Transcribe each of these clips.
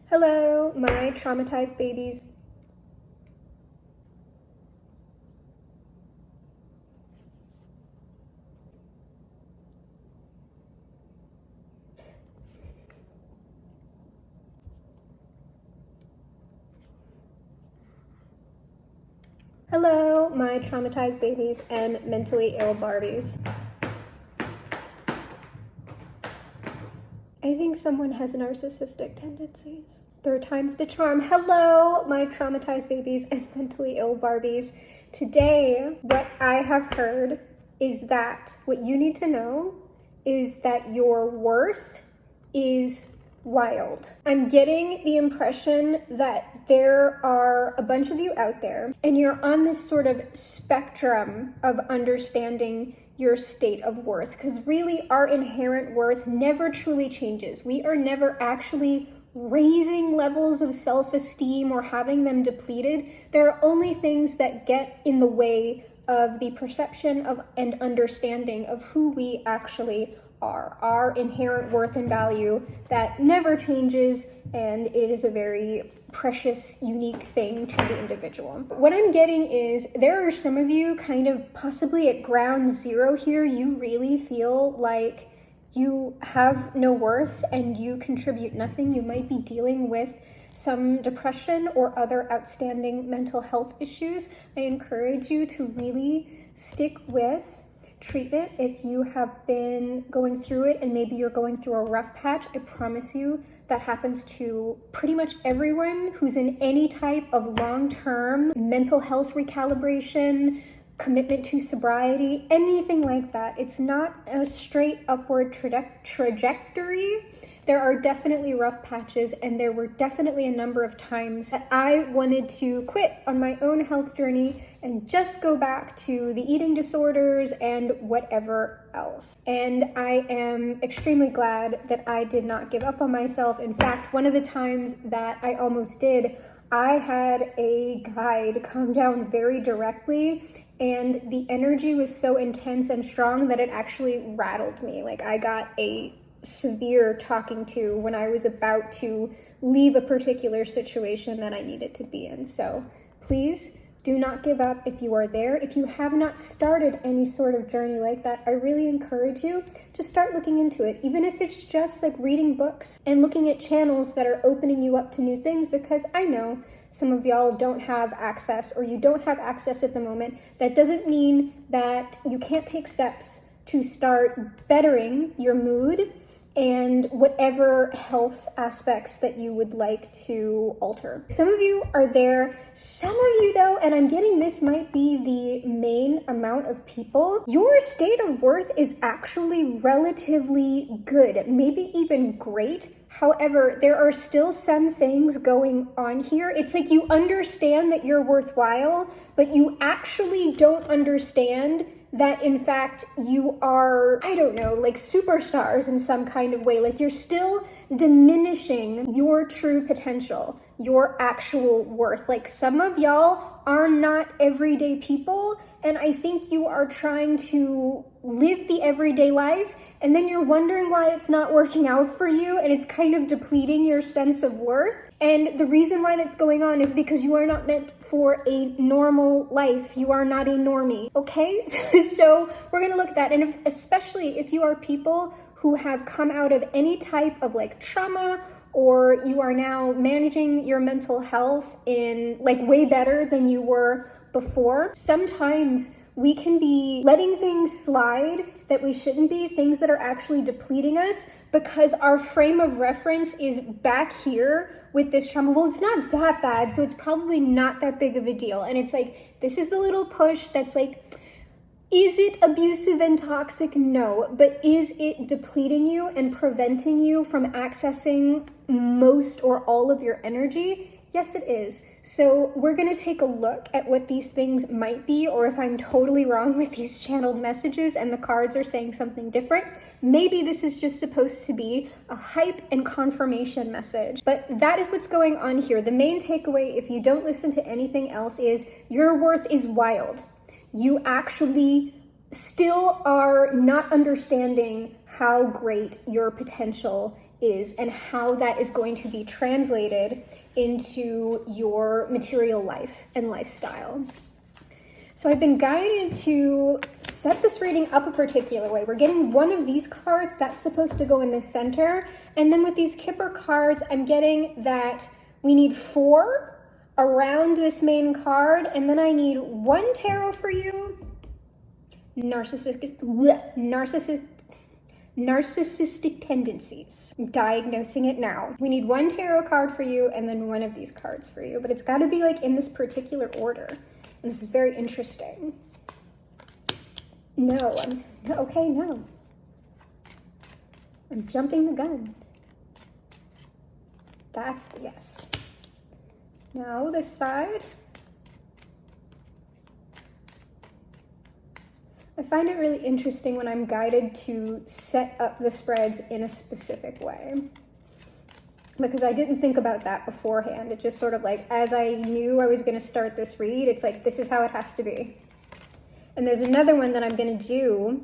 Hello, my traumatized babies. Hello, my traumatized babies and mentally ill Barbies. I think someone has narcissistic tendencies. Third time's the charm. Hello, my traumatized babies and mentally ill Barbies. Today, what I have heard is that what you need to know is that your worth is wild. I'm getting the impression that there are a bunch of you out there and you're on this sort of spectrum of understanding your state of worth, because really our inherent worth never truly changes. We are never actually raising levels of self-esteem or having them depleted. There are only things that get in the way of the perception of and understanding of who we actually are, our inherent worth and value that never changes, and it is a very precious, unique thing to the individual. What I'm getting is there are some of you kind of possibly at ground zero here. You really feel like you have no worth and you contribute nothing. You might be dealing with some depression or other outstanding mental health issues. I encourage you to really stick with treatment if you have been going through it and maybe you're going through a rough patch. I promise you that happens to pretty much everyone who's in any type of long-term mental health recalibration, commitment to sobriety, anything like that. It's not a straight upward trajectory. There are definitely rough patches, and there were definitely a number of times that I wanted to quit on my own health journey and just go back to the eating disorders and whatever else. And I am extremely glad that I did not give up on myself. In fact, one of the times that I almost did, I had a guide come down very directly, and the energy was so intense and strong that it actually rattled me. Like, I got a severe talking to when I was about to leave a particular situation that I needed to be in. So please do not give up if you are there. If you have not started any sort of journey like that, I really encourage you to start looking into it, even if it's just like reading books and looking at channels that are opening you up to new things, because I know some of y'all don't have access, or you don't have access at the moment. That doesn't mean that you can't take steps to start bettering your mood and whatever health aspects that you would like to alter. Some of you are there, some of you though, and I'm getting this might be the main amount of people, your state of worth is actually relatively good, maybe even great. However, there are still some things going on here. It's like you understand that you're worthwhile, but you actually don't understand that in fact you are, I don't know, like superstars in some kind of way. Like you're still diminishing your true potential, your actual worth. Like some of y'all are not everyday people, and I think you are trying to live the everyday life, and then you're wondering why it's not working out for you, and it's kind of depleting your sense of worth. And the reason why that's going on is because you are not meant for a normal life. You are not a normie, okay? So we're gonna look at that. And especially if you are people who have come out of any type of like trauma, or you are now managing your mental health in like way better than you were before, sometimes we can be letting things slide that we shouldn't be, things that are actually depleting us, because our frame of reference is back here with this trauma. Well, it's not that bad, so it's probably not that big of a deal. And it's like, this is a little push that's like, is it abusive and toxic? No. But is it depleting you and preventing you from accessing most or all of your energy? Yes, it is. So we're going to take a look at what these things might be, or if I'm totally wrong with these channeled messages and the cards are saying something different. Maybe this is just supposed to be a hype and confirmation message. But that is what's going on here. The main takeaway, if you don't listen to anything else, is your worth is wild. You actually still are not understanding how great your potential is and how that is going to be translated into your material life and lifestyle. So I've been guided to set this reading up a particular way. We're getting one of these cards that's supposed to go in the center. And then with these Kipper cards, I'm getting that we need 4 around this main card. And then I need 1 tarot for you. Narcissistic tendencies. I'm diagnosing it now. We need 1 tarot card for you and then 1 of these cards for you. But it's got to be like in this particular order. And this is very interesting. No. I'm jumping the gun. That's the yes. Now this side. I find it really interesting when I'm guided to set up the spreads in a specific way. Because I didn't think about that beforehand. It just sort of like, as I knew I was going to start this read, it's like, this is how it has to be. And there's another one that I'm going to do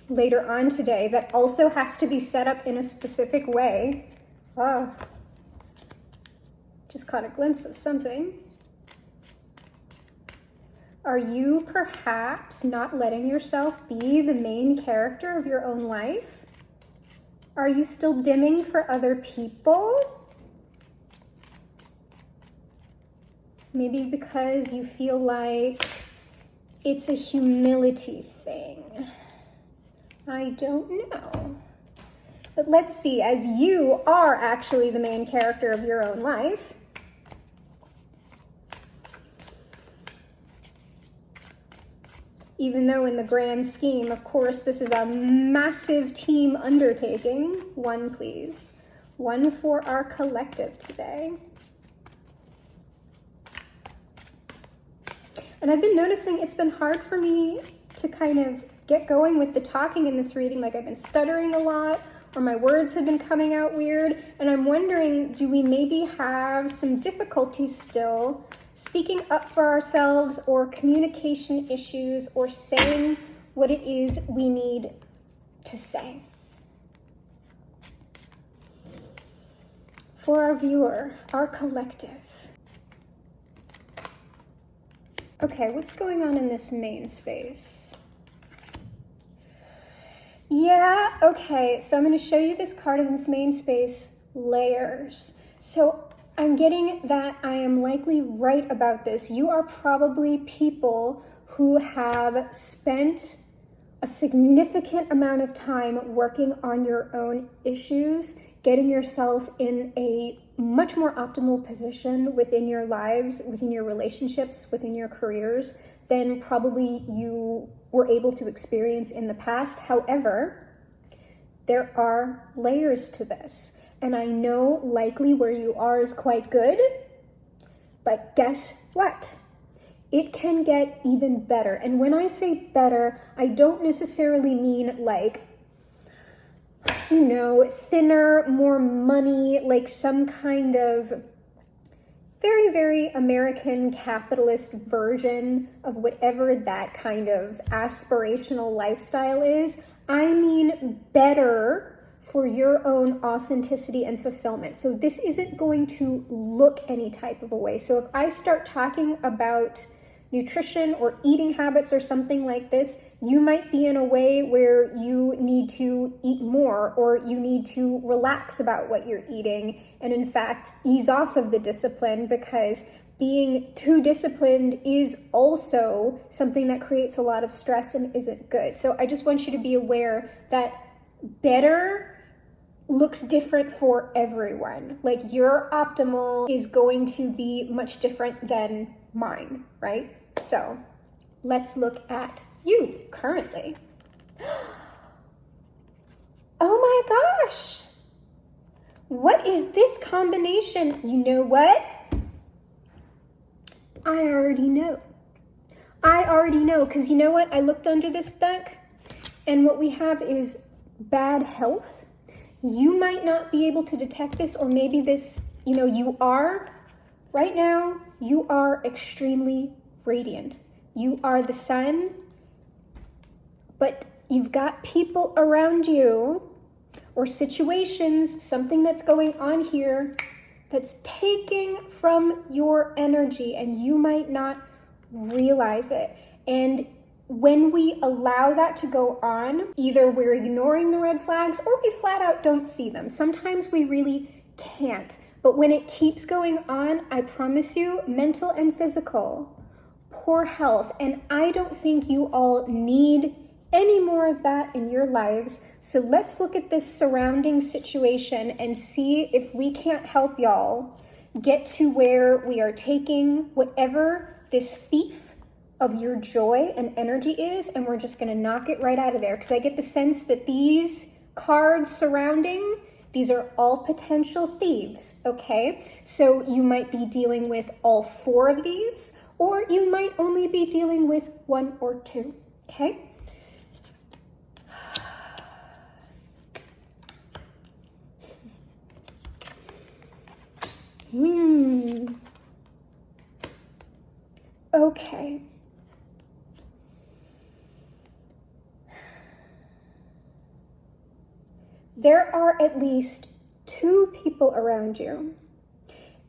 later on today that also has to be set up in a specific way. Oh, just caught a glimpse of something. Are you perhaps not letting yourself be the main character of your own life? Are you still dimming for other people? Maybe because you feel like it's a humility thing. I don't know. But let's see, as you are actually the main character of your own life, even though in the grand scheme, of course, this is a massive team undertaking. 1, please. 1 for our collective today. And I've been noticing it's been hard for me to kind of get going with the talking in this reading. Like I've been stuttering a lot, or my words have been coming out weird. And I'm wondering, do we maybe have some difficulties still speaking up for ourselves, or communication issues, or saying what it is we need to say? For our viewer, our collective. Okay, what's going on in this main space? Yeah, okay, so I'm going to show you this card in this main space, layers. So I'm getting that I am likely right about this. You are probably people who have spent a significant amount of time working on your own issues, getting yourself in a much more optimal position within your lives, within your relationships, within your careers than probably you were able to experience in the past. However, there are layers to this. And I know likely where you are is quite good, but guess what? It can get even better. And when I say better, I don't necessarily mean like, you know, thinner, more money, like some kind of very, very American capitalist version of whatever that kind of aspirational lifestyle is. I mean better for your own authenticity and fulfillment. So this isn't going to look any type of a way. So if I start talking about nutrition or eating habits or something like this, you might be in a way where you need to eat more, or you need to relax about what you're eating and in fact ease off of the discipline, because being too disciplined is also something that creates a lot of stress and isn't good. So I just want you to be aware that better looks different for everyone. Like your optimal is going to be much different than mine, right? So let's look at you currently. Oh my gosh. What is this combination? You know what? I already know. Because you know what? I looked under this deck and what we have is bad health. You might not be able to detect this, or maybe this, you know, you are. Right now, you are extremely radiant. You are the sun, but you've got people around you or situations, something that's going on here that's taking from your energy, and you might not realize it. And when we allow that to go on, either we're ignoring the red flags or we flat out don't see them. Sometimes we really can't. But when it keeps going on, I promise you, mental and physical, poor health. And I don't think you all need any more of that in your lives. So let's look at this surrounding situation and see if we can't help y'all get to where we are taking whatever this thief of your joy and energy is, and we're just gonna knock it right out of there. Because I get the sense that these cards surrounding, these are all potential thieves, okay? So you might be dealing with all 4 of these, or you might only be dealing with 1 or 2, okay? Okay. There are at least 2 people around you,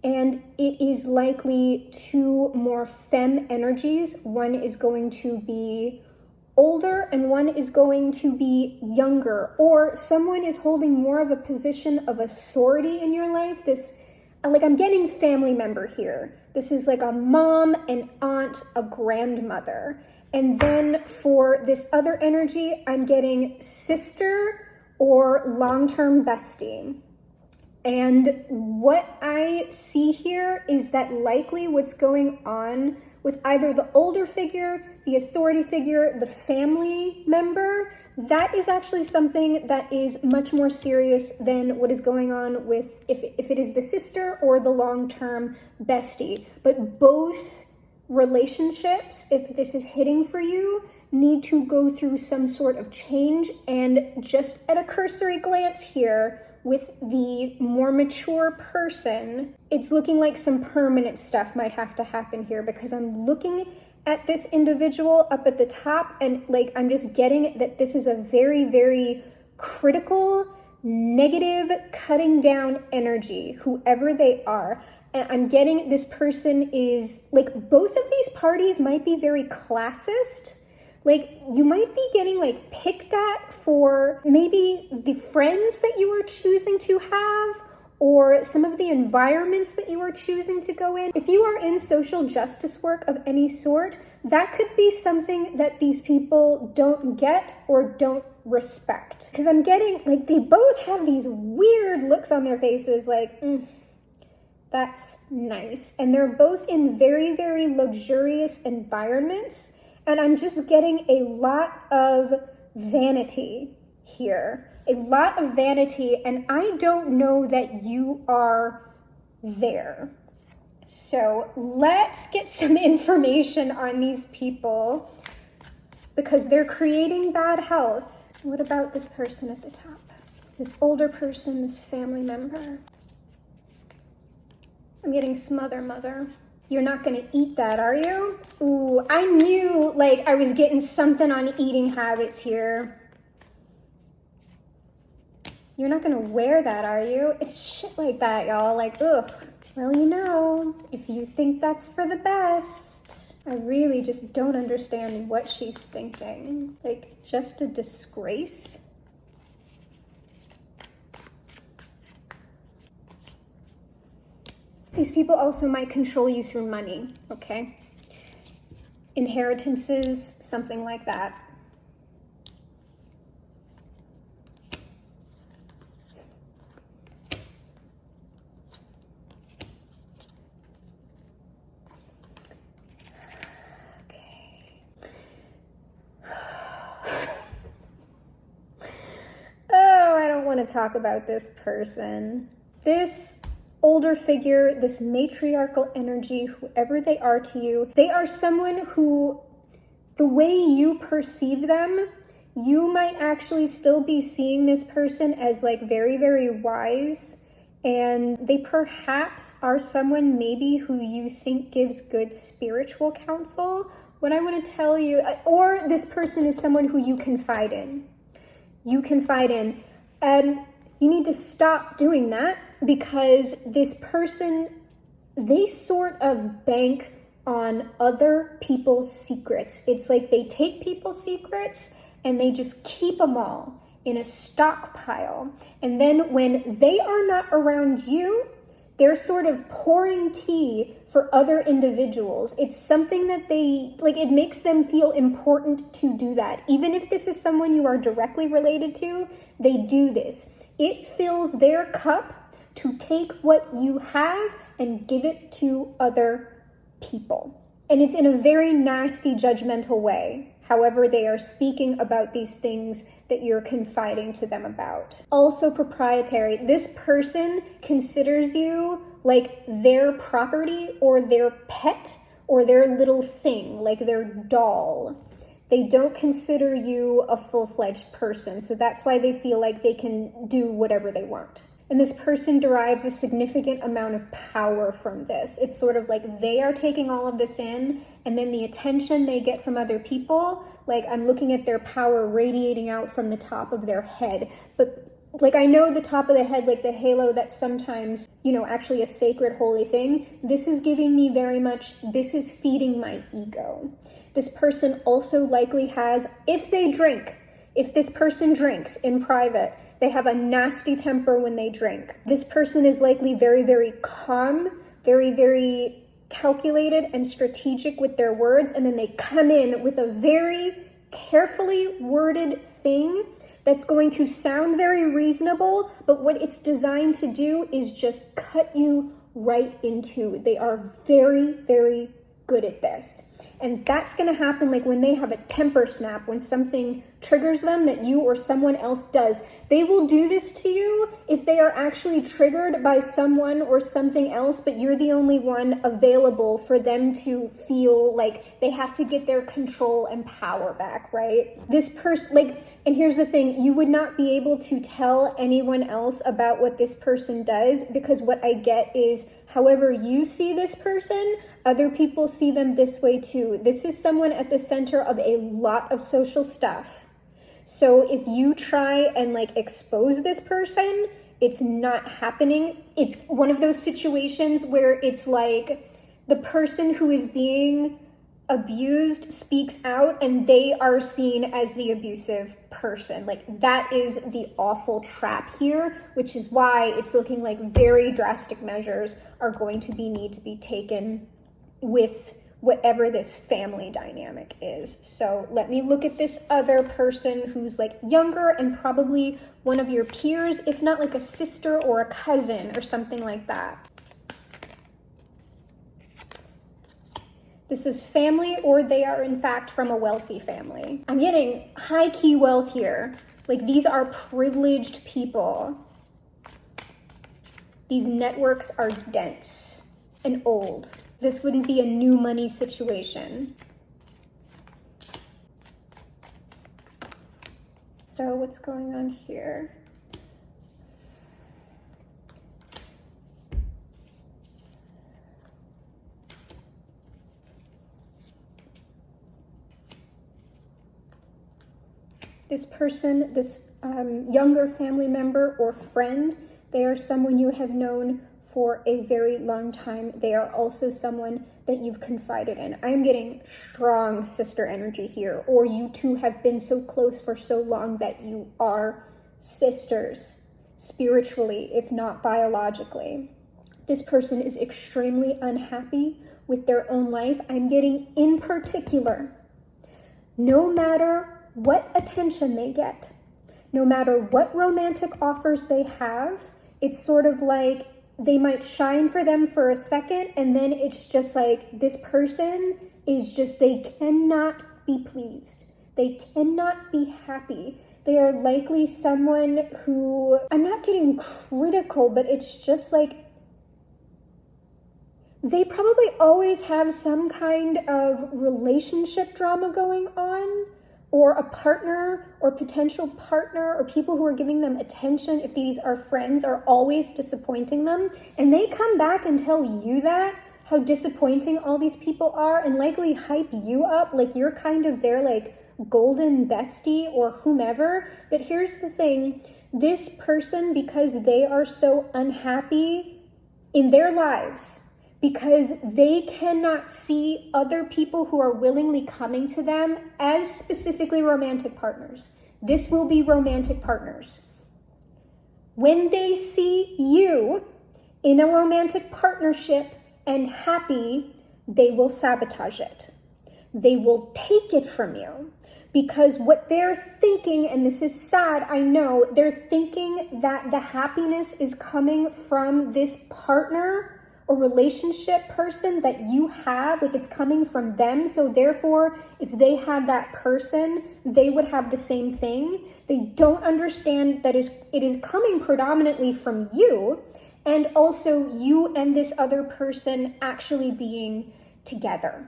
and it is likely 2 more femme energies. One is going to be older and one is going to be younger, or someone is holding more of a position of authority in your life. This, like, I'm getting family member here. This is like a mom, an aunt, a grandmother. And then for this other energy, I'm getting sister or long-term bestie. And what I see here is that likely what's going on with either the older figure, the authority figure, the family member, that is actually something that is much more serious than what is going on with if it is the sister or the long-term bestie. But both relationships, if this is hitting for you, need to go through some sort of change. And just at a cursory glance here, with the more mature person, it's looking like some permanent stuff might have to happen here, because I'm looking at this individual up at the top and like I'm just getting that this is a very, very critical, negative, cutting down energy, whoever they are. And I'm getting this person is like, both of these parties might be very classist. Like, you might be getting like picked at for maybe the friends that you are choosing to have, or some of the environments that you are choosing to go in. If you are in social justice work of any sort, that could be something that these people don't get or don't respect. Because I'm getting like, they both have these weird looks on their faces like, that's nice. And they're both in very, very luxurious environments. And I'm just getting a lot of vanity here, a lot of vanity, and I don't know that you are there. So let's get some information on these people, because they're creating bad health. What about this person at the top? This older person, this family member. I'm getting smother mother. You're not gonna eat that, are you? Ooh, I knew like I was getting something on eating habits here. You're not gonna wear that, are you? It's shit like that, y'all. Like, ugh. Well, you know, if you think that's for the best. I really just don't understand what she's thinking. Like, just a disgrace. These people also might control you through money, okay? Inheritances, something like that. Okay. Oh, I don't want to talk about this person. This older figure, this matriarchal energy, whoever they are to you, they are someone who, the way you perceive them, you might actually still be seeing this person as like very, very wise, and they perhaps are someone maybe who you think gives good spiritual counsel. What I want to tell you, or this person is someone who you confide in. You confide in. You need to stop doing that, because this person, they sort of bank on other people's secrets. It's like they take people's secrets and they just keep them all in a stockpile. And then when they are not around you, they're sort of pouring tea for other individuals. It's something that they, like, it makes them feel important to do that. Even if this is someone you are directly related to, they do this. It fills their cup to take what you have and give it to other people. And it's in a very nasty, judgmental way. However, they are speaking about these things that you're confiding to them about. Also proprietary. This person considers you like their property or their pet or their little thing, like their doll. They don't consider you a full-fledged person, so that's why they feel like they can do whatever they want. And this person derives a significant amount of power from this. It's sort of like they are taking all of this in, and then the attention they get from other people, like I'm looking at their power radiating out from the top of their head. But like, I know the top of the head, like the halo that's sometimes, you know, actually a sacred, holy thing. This is giving me very much, this is feeding my ego. This person also likely has, if this person drinks in private, they have a nasty temper when they drink. This person is likely very, very calm, very, very calculated and strategic with their words, and then they come in with a very carefully worded thing that's going to sound very reasonable, but what it's designed to do is just cut you right into. They are very, very good at this. And that's going to happen like when they have a temper snap, when something triggers them that you or someone else does. They will do this to you if they are actually triggered by someone or something else, but you're the only one available for them to feel like they have to get their control and power back, right? This person, like, and here's the thing, you would not be able to tell anyone else about what this person does, because what I get is however you see this person, other people see them this way too. This is someone at the center of a lot of social stuff. So if you try and like expose this person, it's not happening. It's one of those situations where it's like the person who is being abused speaks out and they are seen as the abusive person. Like, that is the awful trap here, which is why it's looking like very drastic measures are going to need to be taken with whatever this family dynamic is. So let me look at this other person who's like younger and probably one of your peers, if not like a sister or a cousin or something like that. This is family, or they are in fact from a wealthy family. I'm getting high key wealth here. Like, these are privileged people. These networks are dense and old. This wouldn't be a new money situation. So what's going on here? This person, this younger family member or friend, they are someone you have known for a very long time. They are also someone that you've confided in. I'm getting strong sister energy here, or you two have been so close for so long that you are sisters, spiritually, if not biologically. This person is extremely unhappy with their own life. I'm getting, in particular, no matter what attention they get, no matter what romantic offers they have, it's sort of like they might shine for them for a second, and then it's just like this person is just, they cannot be pleased. They cannot be happy. They are likely someone who, I'm not getting critical, but it's just like they probably always have some kind of relationship drama going on, or a partner or potential partner or people who are giving them attention, if these are friends, are always disappointing them. And they come back and tell you that, how disappointing all these people are, and likely hype you up like you're kind of their like golden bestie or whomever. But here's the thing, This person, because they are so unhappy in their lives, because they cannot see other people who are willingly coming to them as specifically romantic partners. This will be romantic partners. When they see you in a romantic partnership and happy, they will sabotage it. They will take it from you, because what they're thinking, and this is sad, I know, they're thinking that the happiness is coming from this partner or relationship person that you have, like it's coming from them. So therefore, if they had that person, they would have the same thing. They don't understand that it is coming predominantly from you, and also you and this other person actually being together.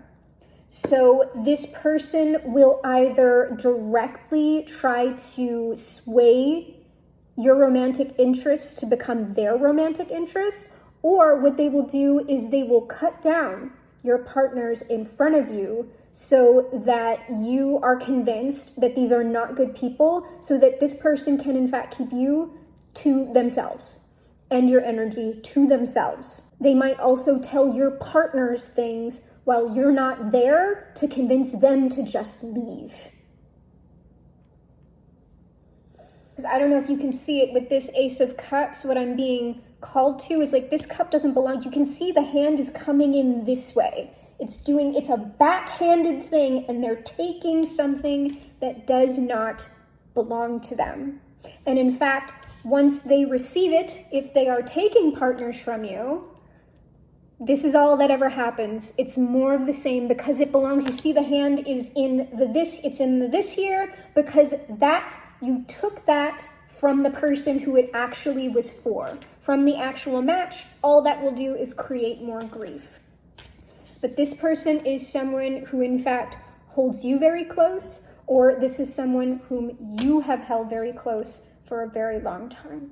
So this person will either directly try to sway your romantic interest to become their romantic interest, or what they will do is they will cut down your partners in front of you so that you are convinced that these are not good people, so that this person can in fact keep you to themselves and your energy to themselves. They might also tell your partners things while you're not there to convince them to just leave. Because I don't know if you can see it with this Ace of Cups, what I'm being called to is like this cup doesn't belong. You can see the hand is coming in this way. It's a backhanded thing, and they're taking something that does not belong to them. And in fact, once they receive it, if they are taking partners from you, this is all that ever happens. It's more of the same because it belongs. You see the hand is in the this, it's in the this here, because that, you took that from the person who it actually was for. From the actual match, all that will do is create more grief. But this person is someone who in fact holds you very close, or this is someone whom you have held very close for a very long time.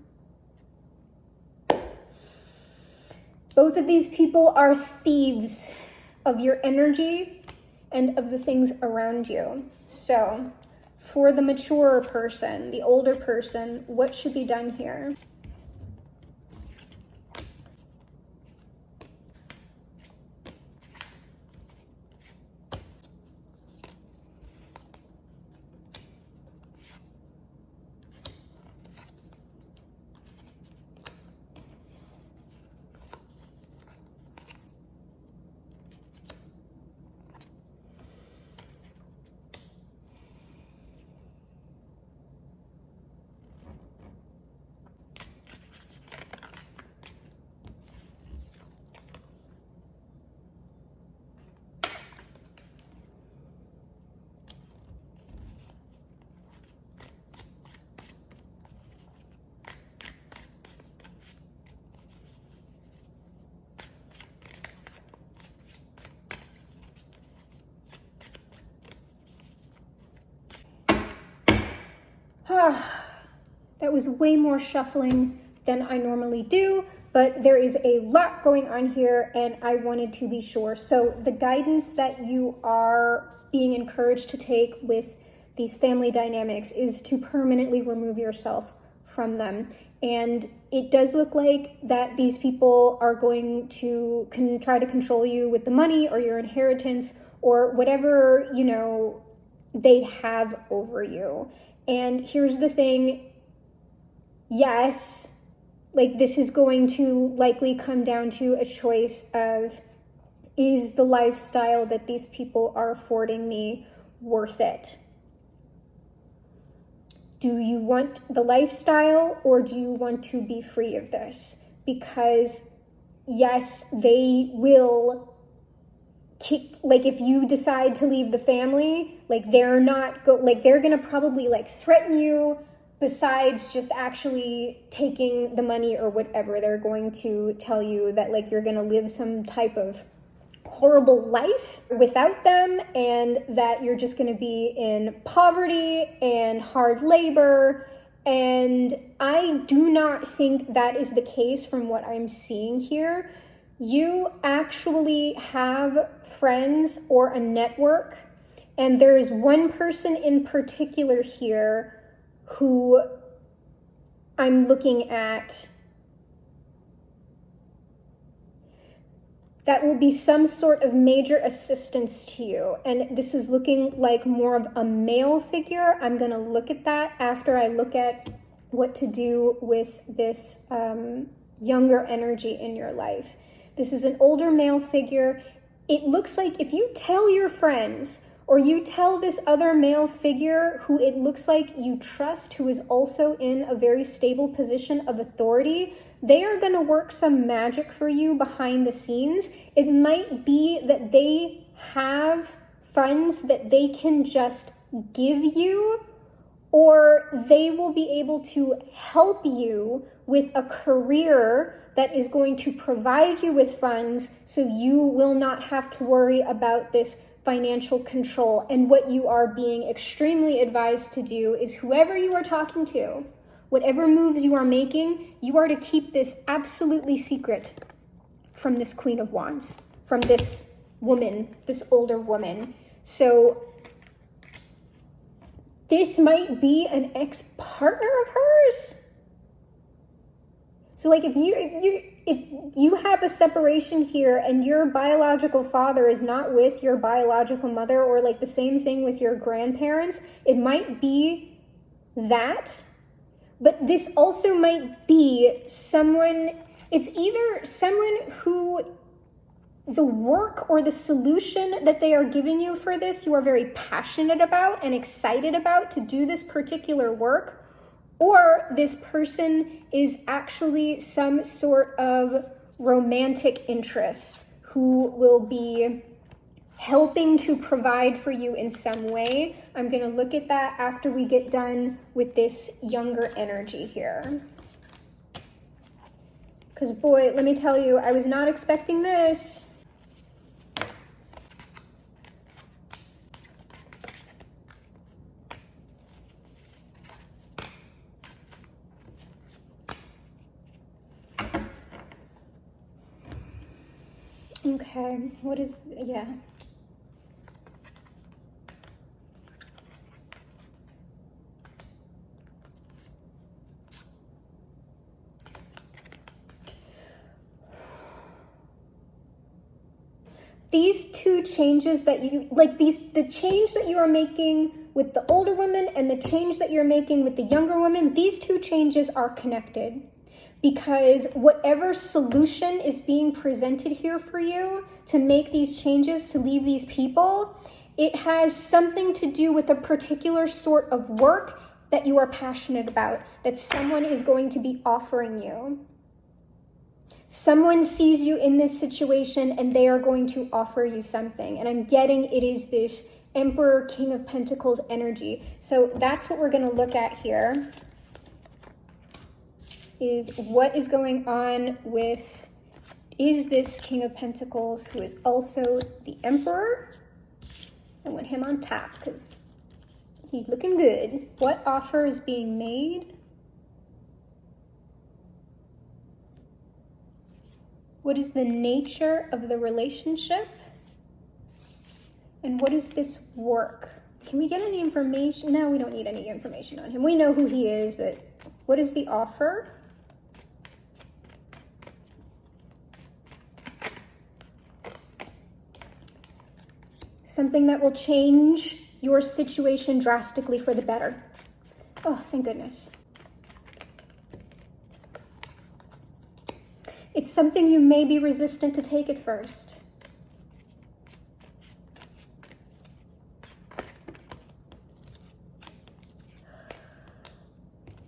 Both of these people are thieves of your energy and of the things around you. So, for the mature person, the older person, what should be done here? That was way more shuffling than I normally do, but there is a lot going on here and I wanted to be sure. So the guidance that you are being encouraged to take with these family dynamics is to permanently remove yourself from them. And it does look like that these people are going to try to control you with the money or your inheritance or whatever, they have over you. And here's the thing, yes, this is going to likely come down to a choice of, is the lifestyle that these people are affording me worth it? Do you want the lifestyle or do you want to be free of this? Because yes, they will if you decide to leave the family, they're gonna probably threaten you. Besides just actually taking the money or whatever, they're going to tell you that you're gonna live some type of horrible life without them, and that you're just gonna be in poverty and hard labor. And I do not think that is the case from what I'm seeing here. You actually have friends or a network, and there is one person in particular here who I'm looking at that will be some sort of major assistance to you. And this is looking like more of a male figure. I'm going to look at that after I look at what to do with this younger energy in your life. This is an older male figure. It looks like if you tell your friends or you tell this other male figure who it looks like you trust, who is also in a very stable position of authority, they are going to work some magic for you behind the scenes. It might be that they have funds that they can just give you, or they will be able to help you with a career that is going to provide you with funds so you will not have to worry about this financial control. And what you are being extremely advised to do is whoever you are talking to, whatever moves you are making, you are to keep this absolutely secret from this Queen of Wands, from this woman, this older woman. So this might be an ex-partner of hers. So like if you have a separation here and your biological father is not with your biological mother, or like the same thing with your grandparents, it might be that. But this also might be someone, it's either someone who the work or the solution that they are giving you for this, you are very passionate about and excited about to do this particular work, or this person is actually some sort of romantic interest who will be helping to provide for you in some way. I'm going to look at that after we get done with this younger energy here. Because boy, let me tell you, I was not expecting this. Okay, what is, yeah. These two changes that you, like the change that you are making with the older woman and the change that you're making with the younger woman, these two changes are connected. Because whatever solution is being presented here for you to make these changes, to leave these people, it has something to do with a particular sort of work that you are passionate about, that someone is going to be offering you. Someone sees you in this situation and they are going to offer you something. And I'm getting it is this Emperor, King of Pentacles energy. So that's what we're going to look at here. Is what is going on with, is this King of Pentacles who is also the Emperor? I want him on top because he's looking good. What offer is being made? What is the nature of the relationship? And what is this work? Can we get any information? No, we don't need any information on him. We know who he is, but what is the offer? Something that will change your situation drastically for the better. Oh, thank goodness. It's something you may be resistant to take at first.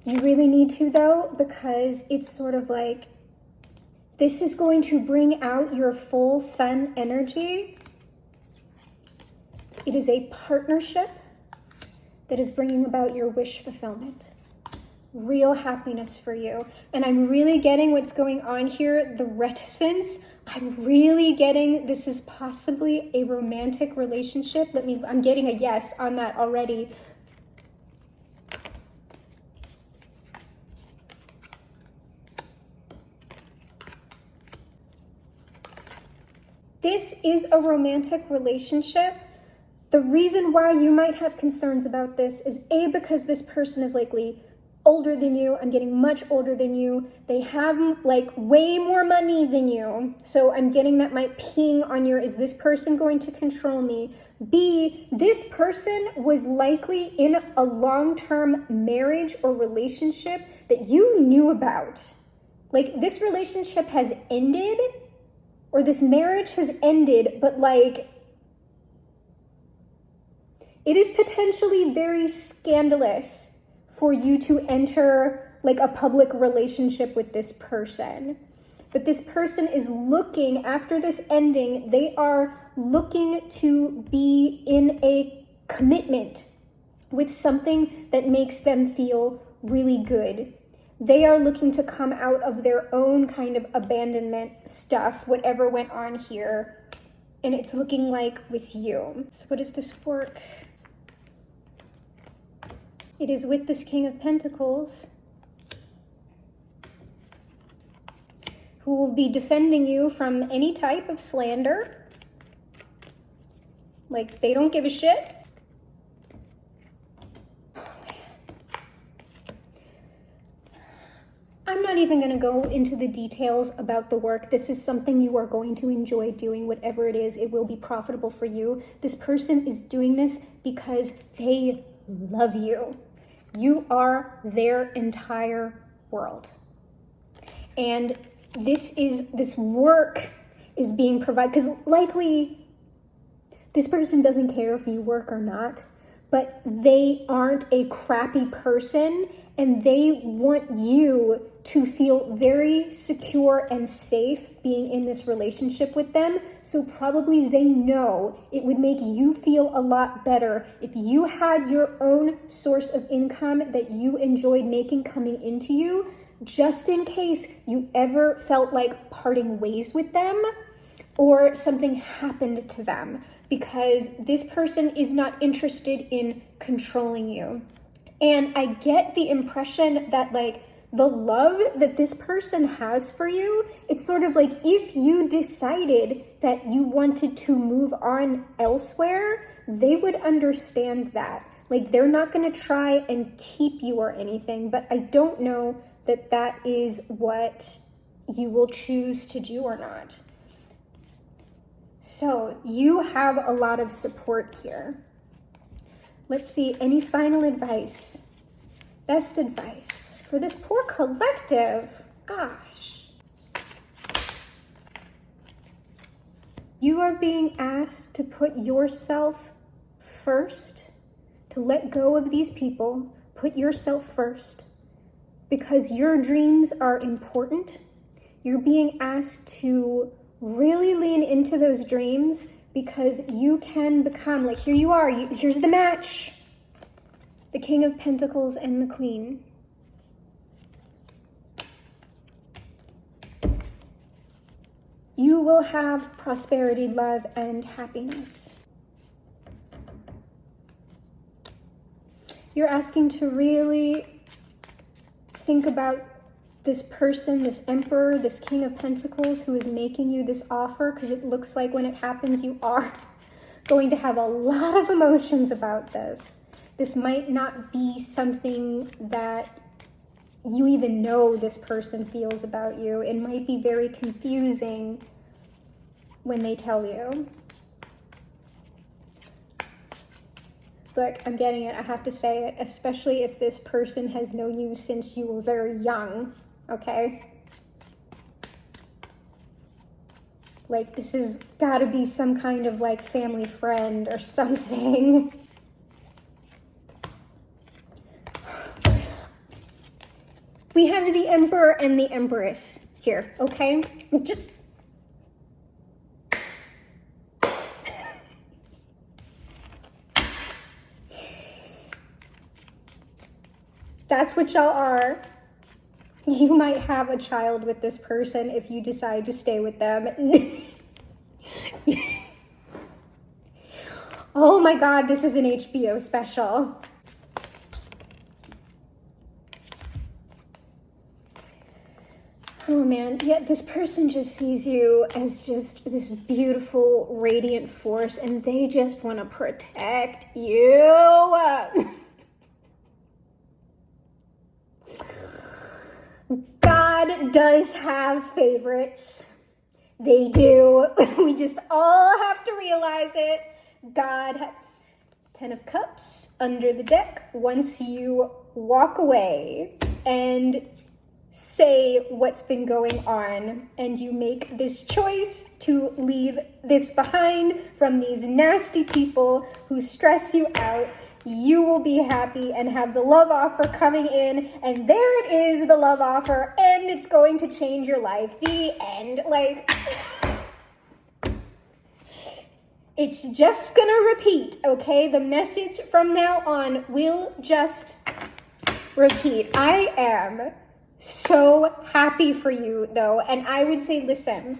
You really need to though, because it's sort of like, this is going to bring out your full sun energy. It is a partnership that is bringing about your wish fulfillment. Real happiness for you. And I'm really getting what's going on here, the reticence. I'm really getting this is possibly a romantic relationship. I'm getting a yes on that already. This is a romantic relationship. The reason why you might have concerns about this is A, because this person is likely older than you. I'm getting much older than you. They have like way more money than you. So I'm getting that my ping on your, is this person going to control me? B, this person was likely in a long-term marriage or relationship that you knew about. Like this relationship has ended, or this marriage has ended, but like it is potentially very scandalous for you to enter like a public relationship with this person. But this person is looking, after this ending, they are looking to be in a commitment with something that makes them feel really good. They are looking to come out of their own kind of abandonment stuff, whatever went on here. And it's looking like with you. So what does this work? It is with this King of Pentacles, who will be defending you from any type of slander. Like, they don't give a shit. I'm not even going to go into the details about the work. This is something you are going to enjoy doing, whatever it is. It will be profitable for you. This person is doing this because they love you. You are their entire world. And this work is being provided, because likely this person doesn't care if you work or not, but they aren't a crappy person, and they want you to feel very secure and safe being in this relationship with them. So probably they know it would make you feel a lot better if you had your own source of income that you enjoyed making coming into you, just in case you ever felt like parting ways with them or something happened to them, because this person is not interested in controlling you. And I get the impression that like the love that this person has for you, it's sort of like if you decided that you wanted to move on elsewhere, they would understand that. Like they're not going to try and keep you or anything, but I don't know that that is what you will choose to do or not. So you have a lot of support here. Let's see, any final advice? Best advice for this poor collective. Gosh. You are being asked to put yourself first, to let go of these people, put yourself first, because your dreams are important. You're being asked to really lean into those dreams, because you can become, like here you are, here's the match. The King of Pentacles and the Queen. You will have prosperity, love, and happiness. You're asking to really think about this person, this Emperor, this King of Pentacles who is making you this offer, because it looks like when it happens, you are going to have a lot of emotions about this. This might not be something that you even know this person feels about you. It might be very confusing when they tell you. Look, I'm getting it. I have to say it, especially if this person has known you since you were very young, okay? Like, this has got to be some kind of, like, family friend or something. We have the Emperor and the Empress here, okay? That's what y'all are. You might have a child with this person if you decide to stay with them. Oh my God, this is an HBO special. Oh man, yeah, this person just sees you as just this beautiful, radiant force, and they just want to protect you. God does have favorites. They do. We just all have to realize it. God, 10 of Cups under the deck. Once you walk away and say what's been going on and you make this choice to leave this behind from these nasty people who stress you out, you will be happy and have the love offer coming in, and there it is, the love offer, and it's going to change your life. The end. Like, it's just gonna repeat, okay? The message from now on will just repeat. I am so happy for you, though, and I would say, listen,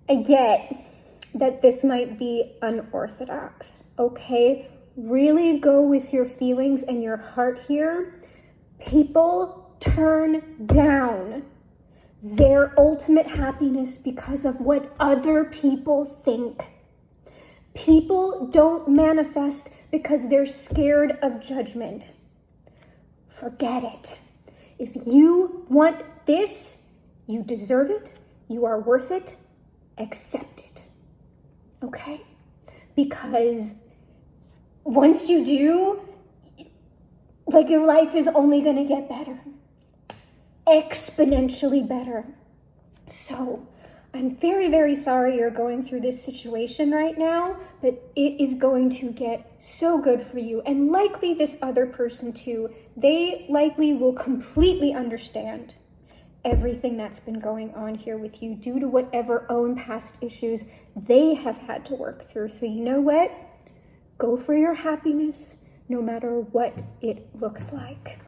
I get that this might be unorthodox, okay? Really go with your feelings and your heart here. People turn down their ultimate happiness because of what other people think. People don't manifest because they're scared of judgment. Forget it. If you want this, you deserve it, you are worth it, accept it. Okay? Because once you do, like, your life is only going to get better. Exponentially better. So, I'm very, very sorry you're going through this situation right now, but it is going to get so good for you. And likely this other person too. They likely will completely understand everything that's been going on here with you due to whatever own past issues they have had to work through. So you know what? Go for your happiness, no matter what it looks like.